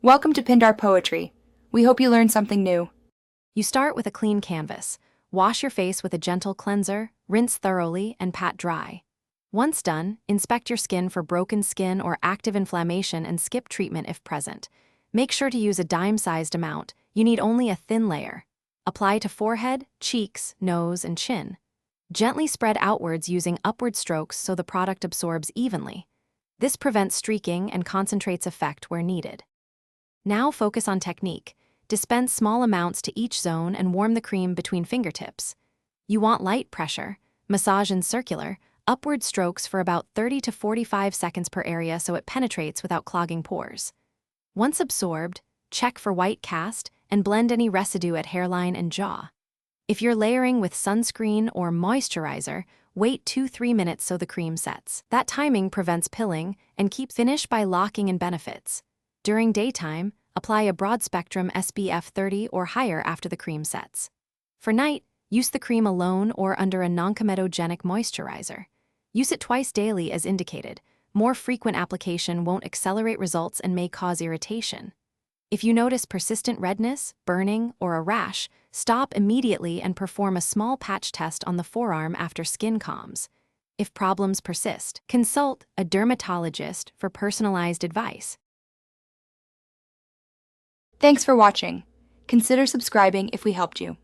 Welcome to Pindar Poetry. We hope you learned something new. You start with a clean canvas. Wash your face with a gentle cleanser, rinse thoroughly, and pat dry. Once done, inspect your skin for broken skin or active inflammation and skip treatment if present. Make sure to use a dime-sized amount. You need only a thin layer. Apply to forehead, cheeks, nose, and chin. Gently spread outwards using upward strokes so the product absorbs evenly. This prevents streaking and concentrates effect where needed. Now focus on technique. Dispense small amounts to each zone and warm the cream between fingertips. You want light pressure, massage in circular, upward strokes for about 30 to 45 seconds per area so it penetrates without clogging pores. Once absorbed, check for white cast and blend any residue at hairline and jaw. If you're layering with sunscreen or moisturizer, wait 2-3 minutes so the cream sets. That timing prevents pilling and keeps finish by locking in benefits. During daytime, apply a broad-spectrum SPF 30 or higher after the cream sets. For night, use the cream alone or under a non-comedogenic moisturizer. Use it twice daily as indicated. More frequent application won't accelerate results and may cause irritation. If you notice persistent redness, burning, or a rash, stop immediately and perform a small patch test on the forearm after skin calms. If problems persist, consult a dermatologist for personalized advice. Thanks for watching. Consider subscribing if we helped you.